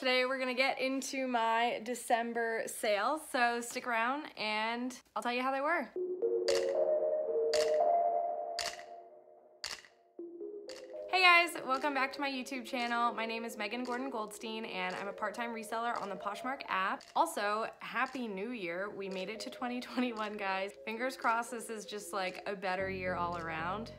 Today we're gonna get into my December sales, so stick around and I'll tell you how they were. Hey guys, welcome back to my YouTube channel. My name is Gordon-Goldstein and I'm a part-time reseller on the Poshmark app. Also, Happy New Year. We made it to 2021, guys. Fingers crossed this is just like a better year all around.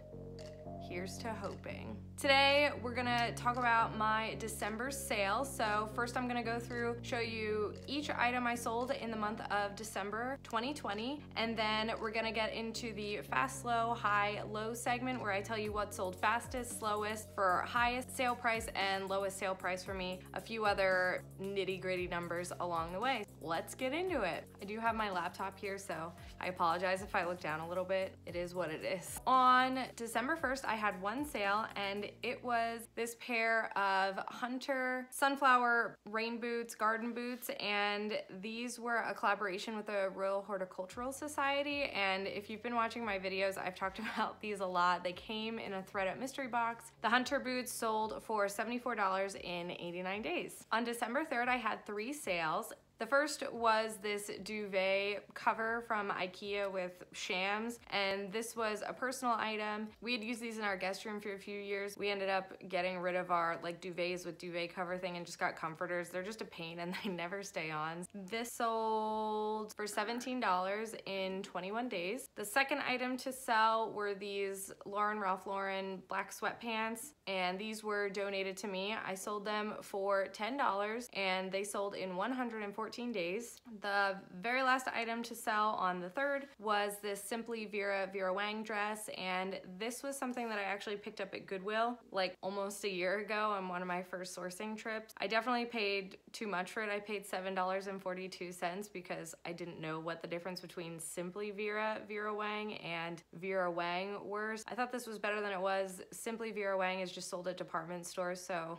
Here's to hoping. Today, we're gonna talk about my December sale. So first I'm gonna go through, show you each item I sold in the month of December 2020, and then we're gonna get into the fast, slow, high, low segment where I tell you what sold fastest, slowest for highest sale price and lowest sale price for me. A few other nitty-gritty numbers along the way. Let's get into it. I do have my laptop here, so I apologize if I look down a little bit. It is what it is. On December 1st, I had one sale and it was this pair of Hunter sunflower rain boots, garden boots, and these were a collaboration with the Royal Horticultural Society. And if you've been watching my videos, I've talked about these a lot. They came in a thread-up mystery box. The Hunter boots sold for $74 in 89 days. On December 3rd, I had three sales. The first was this duvet cover from IKEA with shams, and this was a personal item. We had used these in our guest room for a few years. We ended up getting rid of our like duvets with duvet cover thing and just got comforters. They're just a pain and they never stay on. This sold for $17 in 21 days. The second item to sell were these Ralph Lauren black sweatpants, and these were donated to me. I sold them for $10 and they sold in 114 days. The very last item to sell on the 3rd was this Simply Vera Wang dress, and this was something that I actually picked up at Goodwill like almost a year ago on one of my first sourcing trips. I definitely paid too much for it. I paid $7.42 because I didn't know what the difference between Simply Vera Wang and Vera Wang were. I thought this was better than it was. Simply Vera Wang is just sold at department stores, so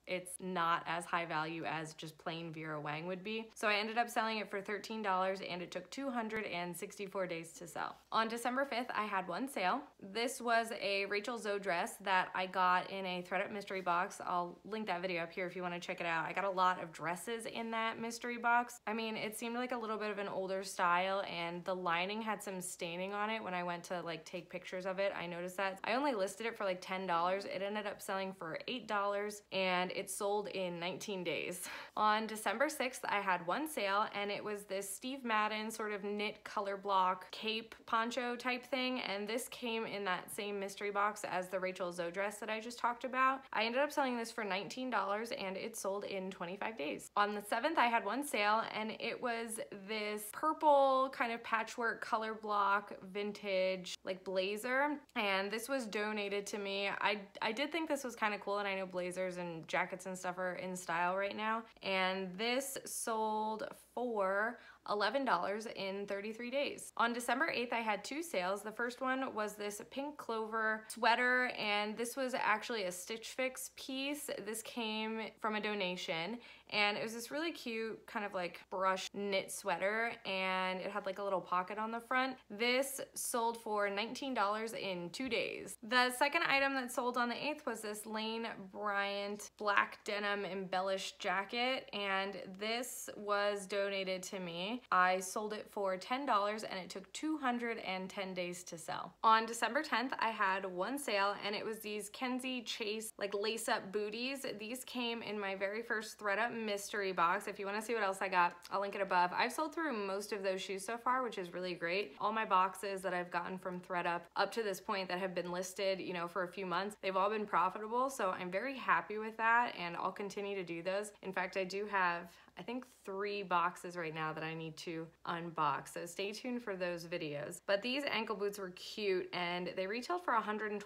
it's not as high value as just plain Vera Wang would be. So I ended up selling it for $13 and it took 264 days to sell. On December 5th, I had one sale. This was a Rachel Zoe dress that I got in a thread-up mystery box. I'll link that video up here if you want to check it out. I got a lot of dresses in that mystery box. I mean, it seemed like a little bit of an older style and the lining had some staining on it. When I went to like take pictures of it, I noticed that. I only listed it for like $10. It ended up selling for $8 and it sold in 19 days. On December 6th, I had one sale and it was this Steve Madden sort of knit color block cape poncho type thing, and this came in that same mystery box as the Rachel Zoe dress that I just talked about. I ended up selling this for $19 and it sold in 25 days. On the 7th, I had one sale and it was this purple kind of patchwork color block vintage like blazer, and this was donated to me. I did think this was kind of cool, and I know blazers and jackets and stuff are in style right now, and this sold for $11 in 33 days. On December 8th, I had two sales. The first one was this pink clover sweater, and this was actually a Stitch Fix piece. This came from a donation, and it was this really cute kind of like brush knit sweater, and it had like a little pocket on the front. This sold for $19 in 2 days. The second item that sold on the 8th was this Lane Bryant black denim embellished jacket, and this was donated to me. I sold it for $10 and it took 210 days to sell. On December 10th, I had one sale and it was these Kenzie Chase like lace-up booties. These came in my very first thread-up mystery box. If you want to see what else I got, I'll link it above. I've sold through most of those shoes so far, which is really great. All my boxes that I've gotten from thread-up up to this point that have been listed, you know, for a few months, they've all been profitable, so I'm very happy with that and I'll continue to do those. In fact, I do have I think 3 boxes right now that I need to unbox, so stay tuned for those videos. But these ankle boots were cute and they retailed for $129.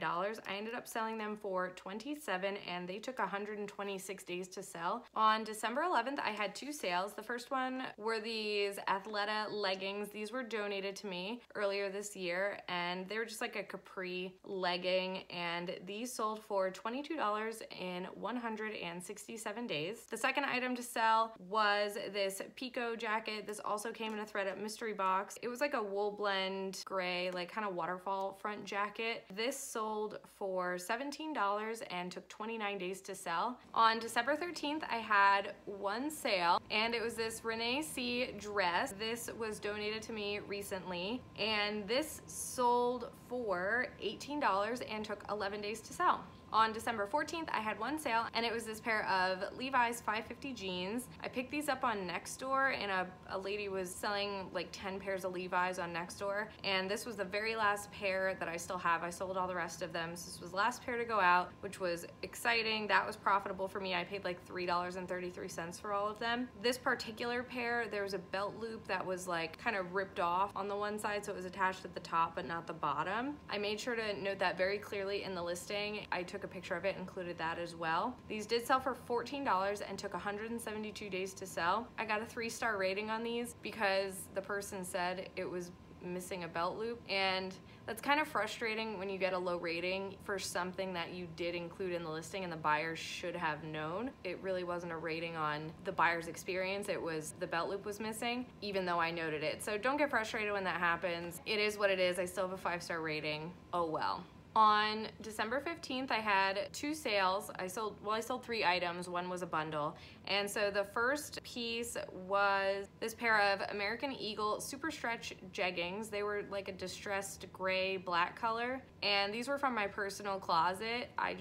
I ended up selling them for $27 and they took 126 days to sell. On December 11th, I had 2 sales. The first one were these Athleta leggings. These were donated to me earlier this year and they were just like a capri legging, and these sold for $22 in 167 days. The second item to sell was this Pico jacket. This also came in a thread-up mystery box. It was like a wool blend gray, like kind of waterfall front jacket. This sold for $17 and took 29 days to sell. On December 13th, I had one sale, and it was this Renee C dress. This was donated to me recently, and this sold for $18 and took 11 days to sell. On December 14th, I had one sale, and it was this pair of Levi's 550 jeans. I picked these up on Nextdoor, and a lady was selling like 10 pairs of Levi's on Nextdoor, and this was the very last pair that I still have. I sold all the rest of them, so this was the last pair to go out, which was exciting. That was profitable for me. I paid like $3.33 for all of them. This particular pair, there was a belt loop that was like kind of ripped off on the one side, so it was attached at the top but not the bottom. I made sure to note that very clearly in the listing. I took a picture of it, included that as well. These did sell for $14 and took 172 days to sell. I got a 3-star rating on these because the person said it was missing a belt loop, and that's kind of frustrating when you get a low rating for something that you did include in the listing and the buyer should have known. It really wasn't a rating on the buyer's experience, it was the belt loop was missing, even though I noted it. So don't get frustrated when that happens. It is what it is. I still have a 5-star rating. Oh well. On December 15th, I had 2 sales. I sold 3 items. One was a bundle. And so the first piece was this pair of American Eagle super stretch jeggings. They were like a distressed gray black color, and these were from my personal closet. I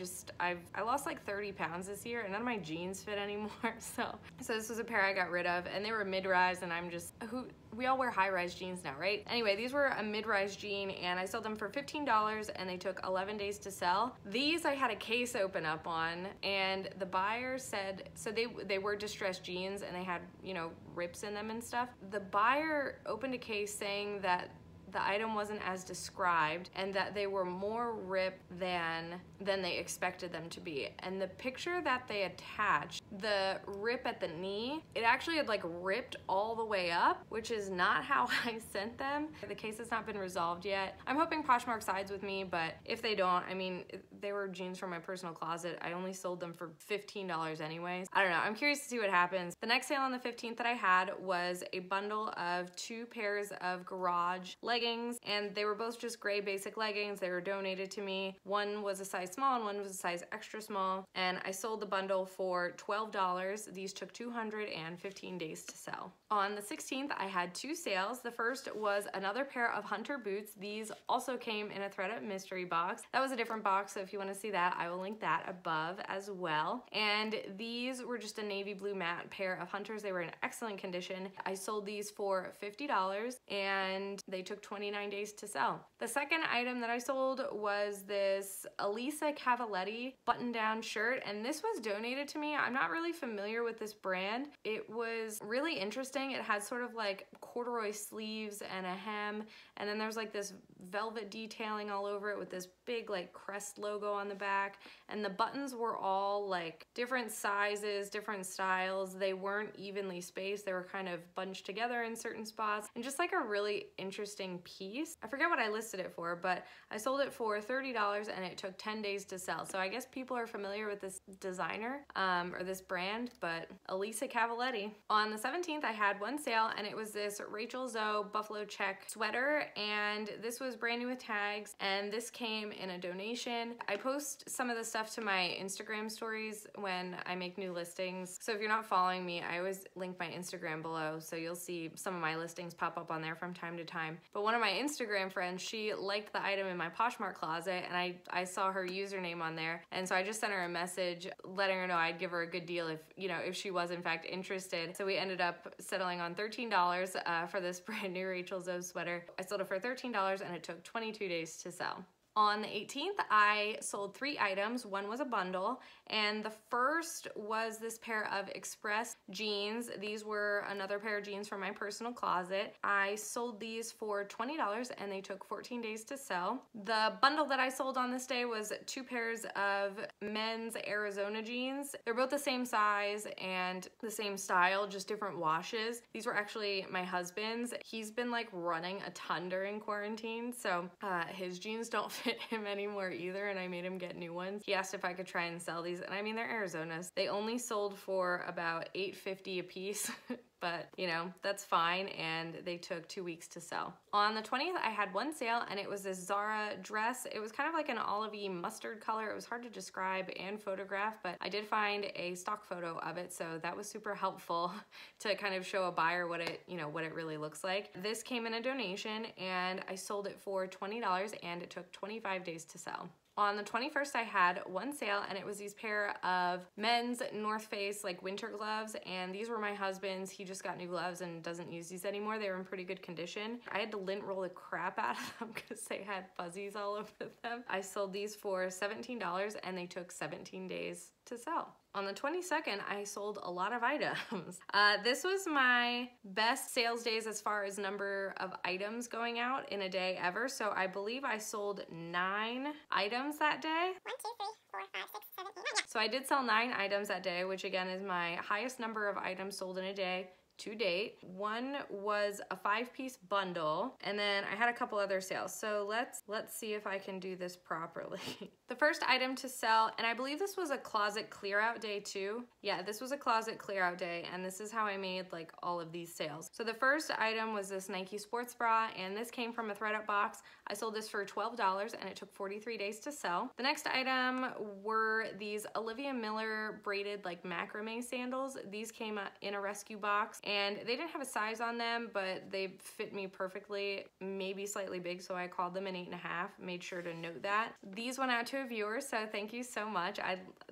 lost like 30 pounds this year, and none of my jeans fit anymore. So this was a pair I got rid of, and they were mid-rise, and we all wear high-rise jeans now, right? Anyway, these were a mid-rise jean, and I sold them for $15, and they took 11 days to sell. These I had a case open up on, and the buyer said, so they were distressed jeans, and they had, you know, rips in them and stuff. The buyer opened a case saying that the item wasn't as described and that they were more ripped than they expected them to be. And the picture that they attached, the rip at the knee, it actually had like ripped all the way up, which is not how I sent them. The case has not been resolved yet. I'm hoping Poshmark sides with me, but if they don't, I mean, they were jeans from my personal closet. I only sold them for $15 anyways. I don't know, I'm curious to see what happens. The next sale on the 15th that I had was a bundle of 2 pairs of garage leggings, and they were both just gray basic leggings. They were donated to me. One was a size small and one was a size extra small, and I sold the bundle for $12. These took 215 days to sell. On the 16th, I had 2 sales. The first was another pair of hunter boots. These also came in a thredUP mystery box. That was a different box, so if you want to see that, I will link that above as well. And these were just a navy blue matte pair of hunters. They were in excellent condition. I sold these for $50, and they took 29 days to sell. The second item that I sold was this Elisa Cavaletti button-down shirt, and this was donated to me. I'm not really familiar with this brand. It was really interesting. It had sort of like corduroy sleeves and a hem, and then there's like this velvet detailing all over it with this big like crest logo on the back, and the buttons were all like different sizes, different styles. They weren't evenly spaced. They were kind of bunched together in certain spots, and just like a really interesting piece. I forget what I listed it for, but I sold it for $30 and it took 10 days to sell. So I guess people are familiar with this designer or this brand, but Elisa Cavaletti. On the 17th, I had one sale, and it was this Rachel Zoe buffalo check sweater, and this was brand new with tags, and this came in a donation. I post some of the stuff to my Instagram stories when I make new listings. So if you're not following me, I always link my Instagram below, so you'll see some of my listings pop up on there from time to time. But one of my Instagram friends, she liked the item in my Poshmark closet, and I saw her username on there, and so I just sent her a message letting her know I'd give her a good deal if she was in fact interested. So we ended up settling on $13 for this brand new Rachel Zoe sweater. I sold it for $13 and it took 22 days to sell. On the 18th, I sold 3 items. One was a bundle, and the first was this pair of Express jeans. These were another pair of jeans from my personal closet. I sold these for $20 and they took 14 days to sell. The bundle that I sold on this day was 2 pairs of men's Arizona jeans. They're both the same size and the same style, just different washes. These were actually my husband's. He's been like running a ton during quarantine, so his jeans don't fit him anymore either, and I made him get new ones. He asked if I could try and sell these, and I mean, they're Arizonas. They only sold for about $8.50 a piece. but you know, that's fine, and they took 2 weeks to sell. On the 20th, I had one sale, and it was this Zara dress. It was kind of like an olivey mustard color. It was hard to describe and photograph, but I did find a stock photo of it, so that was super helpful to kind of show a buyer what it, you know, what it really looks like. This came in a donation, and I sold it for $20, and it took 25 days to sell. On the 21st, I had one sale, and it was these pair of men's North Face like winter gloves, and these were my husband's. He just got new gloves and doesn't use these anymore. They were in pretty good condition. I had to lint roll the crap out of them because they had fuzzies all over them. I sold these for $17, and they took 17 days to sell. On the 22nd, I sold a lot of items. This was my best sales days as far as number of items going out in a day ever. So I believe I sold 9 items that day. 1, 2, 3, 4, 5, 6, 7, 8, 9. So I did sell 9 items that day, which again is my highest number of items sold in a day to date. One was a 5-piece bundle, and then I had a couple other sales. So let's see if I can do this properly. The first item to sell, and I believe this was a closet clear out day too. Yeah, this was a closet clear out day, and this is how I made like all of these sales. So the first item was this Nike sports bra, and this came from a ThredUp box. I sold this for $12, and it took 43 days to sell. The next item were these Olivia Miller braided like macrame sandals. These came in a rescue box, and they didn't have a size on them, but they fit me perfectly, maybe slightly big, so I called them an 8.5, made sure to note that. These went out to a viewer, so thank you so much.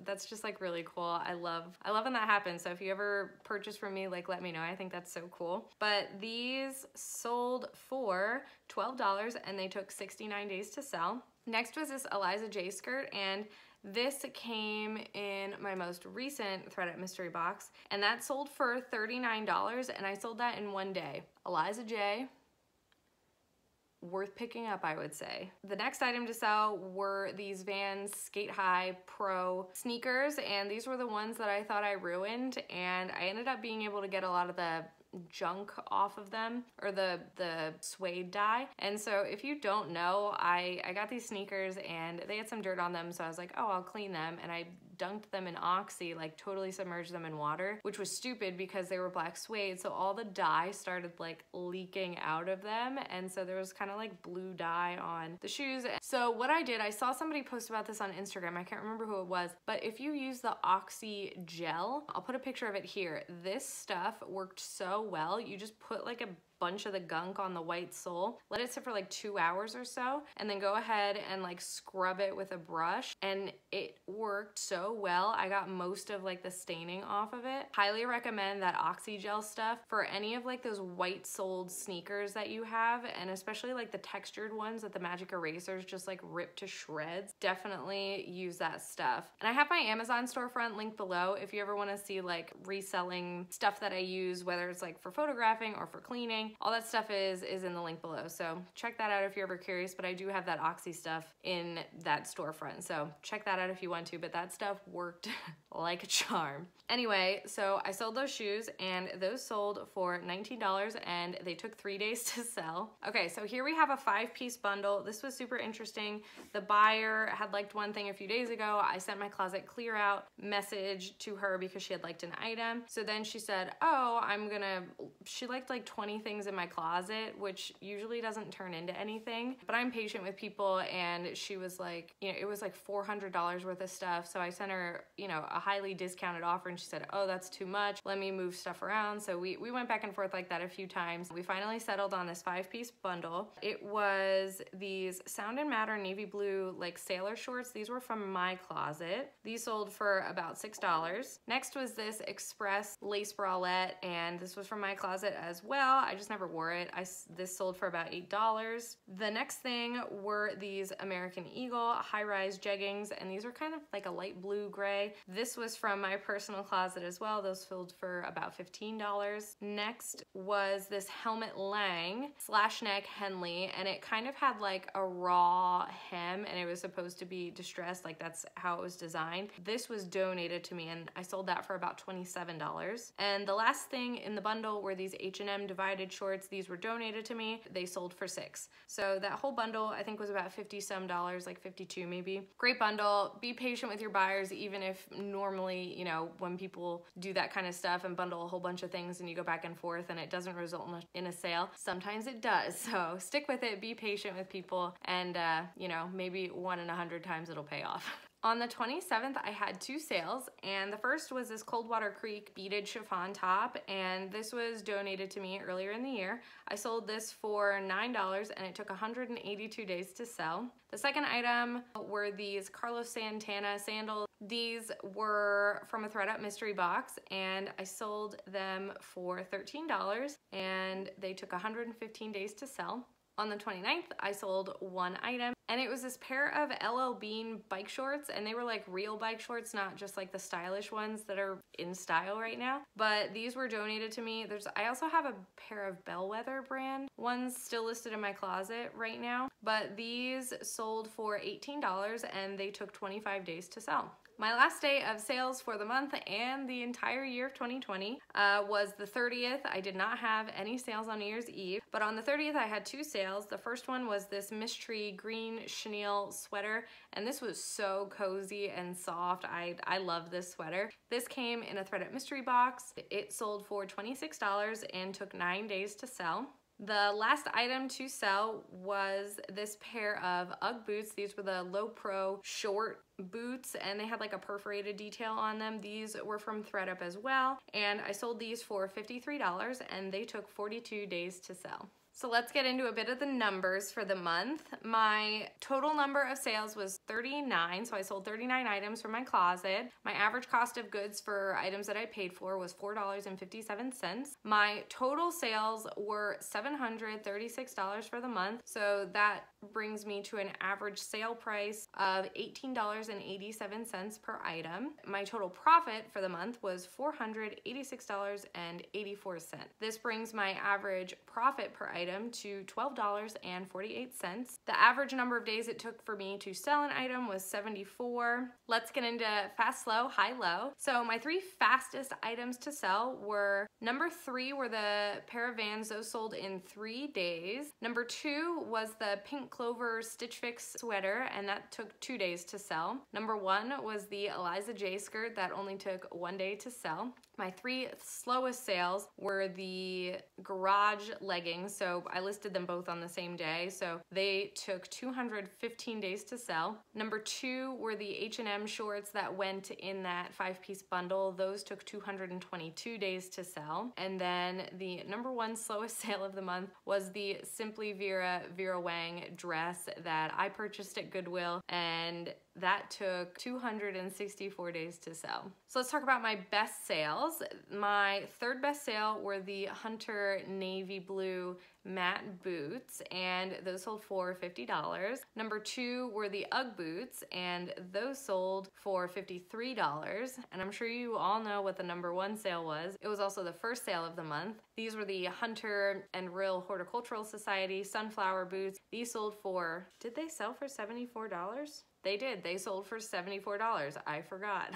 That's just like really cool. I love when that happens, so if you ever purchase from me, like let me know. I think that's so cool. But these sold for $12, and they took 69 days to sell. Next was this Eliza J skirt, and this came in my most recent ThredUp mystery box, and that sold for $39, and I sold that in one day. Eliza J, worth picking up, I would say. The next item to sell were these Vans Skate High Pro sneakers, and these were the ones that I thought I ruined, and I ended up being able to get a lot of the junk off of them, or the suede dye. And so if you don't know, I got these sneakers and they had some dirt on them, so I was like, oh, I'll clean them, and I dunked them in Oxy, like totally submerged them in water, which was stupid because they were black suede, so all the dye started like leaking out of them, and so there was kind of like blue dye on the shoes. So what I did, I saw somebody post about this on Instagram, I can't remember who it was, but if you use the Oxy gel, I'll put a picture of it here. This stuff worked so well. You just put like a bunch of the gunk on the white sole, let it sit for like 2 hours or so, and then go ahead and like scrub it with a brush, and it worked so well. I got most of like the staining off of it. Highly recommend that Oxy gel stuff for any of like those white soled sneakers that you have, and especially like the textured ones that the Magic Erasers just like rip to shreds. Definitely use that stuff. And I have my Amazon storefront linked below if you ever want to see like reselling stuff that I use, whether it's like for photographing or for cleaning. All that stuff is in the link below, so check that out if you're ever curious. But I do have that Oxy stuff in that storefront, so check that out if you want to, but that stuff worked like a charm. Anyway, so I sold those shoes, and those sold for $19, and they took 3 days to sell. Okay, so here we have a 5-piece bundle. This was super interesting. The buyer had liked one thing a few days ago. I sent my closet clear out message to her because she had liked an item. So then she said, oh, she liked like 20 things in my closet, which usually doesn't turn into anything, but I'm patient with people, and she was like, you know, it was like $400 worth of stuff. So I sent her, you know, a highly discounted offer, and she said, oh, that's too much, let me move stuff around. So we went back and forth like that a few times. We finally settled on this 5-piece bundle. It was these Sound and Matter navy blue like sailor shorts. These were from my closet. These sold for about $6. Next was this Express lace bralette, and this was from my closet as well. I just never wore it. This sold for about $8. The next thing were these American Eagle high-rise jeggings, and these were kind of like a light blue gray. This was from my personal closet as well. Those sold for about $15. Next was this Helmet Lang slash neck Henley, and it kind of had like a raw hem, and it was supposed to be distressed, like that's how it was designed. This was donated to me, and I sold that for about $27. And the last thing in the bundle were these H&M divided shorts. These were donated to me. They sold for $6. So that whole bundle I think was about 50 some dollars, like 52 maybe. Great bundle. Be patient with your buyers, even if normally, you know, when people do that kind of stuff and bundle a whole bunch of things and you go back and forth and it doesn't result in a sale, sometimes it does. So stick with it, be patient with people, and you know, maybe 1 in 100 times it'll pay off. On the 27th, I had 2 sales, and the first was this Coldwater Creek beaded chiffon top, and this was donated to me earlier in the year. I sold this for $9, and it took 182 days to sell. The second item were these Carlos Santana sandals. These were from a ThredUp mystery box, and I sold them for $13, and they took 115 days to sell. On the 29th, I sold 1 item, and it was this pair of LL Bean bike shorts, and they were like real bike shorts, not just like the stylish ones that are in style right now. But these were donated to me. I also have a pair of Bellwether brand ones still listed in my closet right now, but these sold for $18, and they took 25 days to sell. My last day of sales for the month and the entire year of 2020 was the 30th. I did not have any sales on New Year's Eve, but on the 30th I had 2 sales. The first one was this mystery green chenille sweater, and this was so cozy and soft. I love this sweater. This came in a ThredUp mystery box. It sold for $26 and took 9 days to sell. The last item to sell was this pair of UGG boots. These were the low pro short boots, and they had like a perforated detail on them. These were from ThredUp as well, and I sold these for $53, and they took 42 days to sell. So let's get into a bit of the numbers for the month. My total number of sales was 39, so I sold 39 items from my closet. My average cost of goods for items that I paid for was $4.57. My total sales were $736 for the month, so that brings me to an average sale price of $18.87 per item. My total profit for the month was $486.84. This brings my average profit per item to $12.48. The average number of days it took for me to sell an item was 74. Let's get into fast, slow, high, low. So my 3 fastest items to sell were, number 3 were the pair of Vans. Those sold in 3 days. Number 2 was the Pink Clover Stitch Fix sweater, and that took 2 days to sell. Number 1 was the Eliza J skirt. That only took 1 day to sell. My 3 slowest sales were the garage leggings. So I listed them both on the same day. So they took 215 days to sell. Number 2 were the H&M shorts that went in that 5-piece bundle. Those took 222 days to sell. And then the number 1 slowest sale of the month was the Simply Vera Wang dress that I purchased at Goodwill, and that took 264 days to sell. So let's talk about my best sales. My 3rd best sale were the Hunter navy blue matte boots, and those sold for $50. Number 2 were the UGG boots, and those sold for $53. And I'm sure you all know what the number 1 sale was. It was also the first sale of the month. These were the Hunter and Rill Horticultural Society sunflower boots. These sold for, did they sell for $74? They did. They sold for $74. I forgot.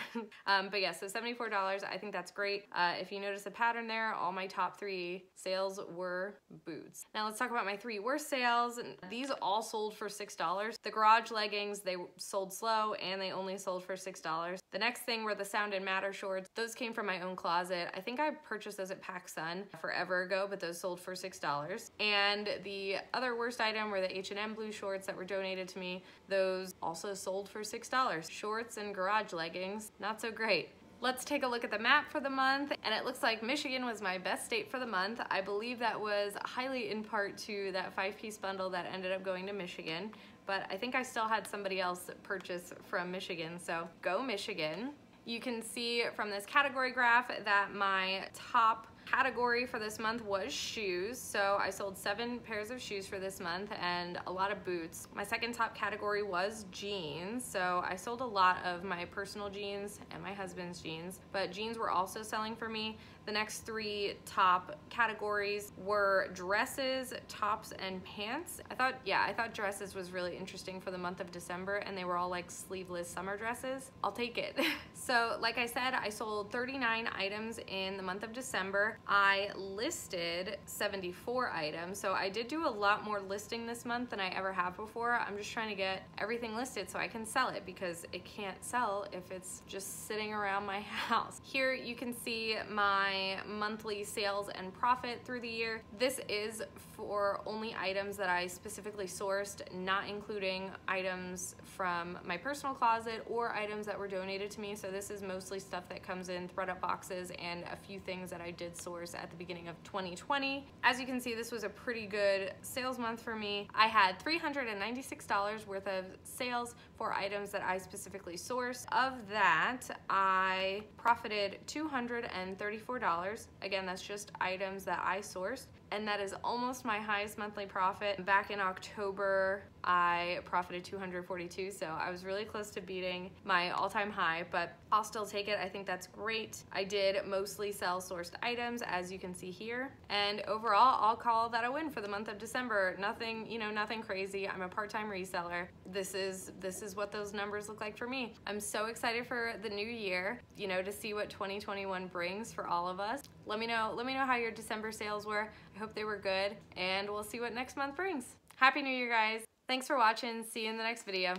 But yeah, so $74. I think that's great. If you notice a pattern there, all my top 3 sales were boots. Now let's talk about my 3 worst sales. These all sold for $6. The garage leggings, they sold slow, and they only sold for $6. The next thing were the Sound and Matter shorts. Those came from my own closet. I think I purchased those at PacSun forever ago, but those sold for $6. And the other worst item were the H&M blue shorts that were donated to me. Those also sold for $6. Shorts and garage leggings, not so great. Let's take a look at the map for the month, and it looks like Michigan was my best state for the month. I believe that was highly in part to that 5-piece bundle that ended up going to Michigan, but I think I still had somebody else purchase from Michigan, so go Michigan. You can see from this category graph that my top category for this month was shoes. So I sold 7 pairs of shoes for this month and a lot of boots. My second top category was jeans. So I sold a lot of my personal jeans and my husband's jeans, but jeans were also selling for me. The next 3 top categories were dresses, tops, and pants. I thought dresses was really interesting for the month of December, and they were all like sleeveless summer dresses. I'll take it. So like I said, I sold 39 items in the month of December. I listed 74 items, so I did do a lot more listing this month than I ever have before. I'm just trying to get everything listed so I can sell it, because it can't sell if it's just sitting around my house. Here you can see my monthly sales and profit through the year. This is for only items that I specifically sourced, not including items from my personal closet or items that were donated to me. So this is mostly stuff that comes in thread-up boxes and a few things that I did source at the beginning of 2020. As you can see, this was a pretty good sales month for me. I had $396 worth of sales for items that I specifically sourced. Of that, I profited $234. Again, that's just items that I sourced, and that is almost my highest monthly profit. Back in October, I profited $242, so I was really close to beating my all-time high, but I'll still take it. I think that's great. I did mostly sell sourced items, as you can see here, and overall, I'll call that a win for the month of December. Nothing, you know, nothing crazy. I'm a part-time reseller. This is what those numbers look like for me. I'm so excited for the new year, you know, to see what 2021 brings for all of us. Let me know how your December sales were. I hope they were good, and we'll see what next month brings. Happy New Year, guys. Thanks for watching. See you in the next video.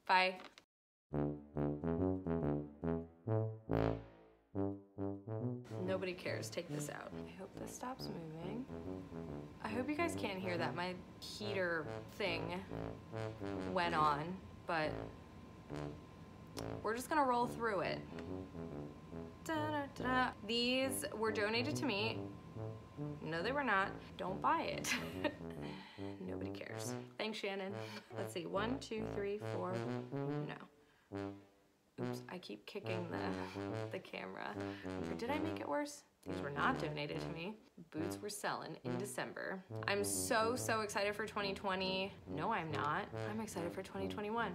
Bye. Nobody cares. Take this out. I hope this stops moving. I hope you guys can't hear that. My heater thing went on, but we're just gonna roll through it. Da-da-da-da. These were donated to me. No, they were not. Don't buy it. Nobody cares. Thanks, Shannon. Let's see. 1, 2, 3, 4. No. Oops, I keep kicking the camera. Or did I make it worse? These were not donated to me. Boots were selling in December. I'm so excited for 2020. No, I'm not. I'm excited for 2021.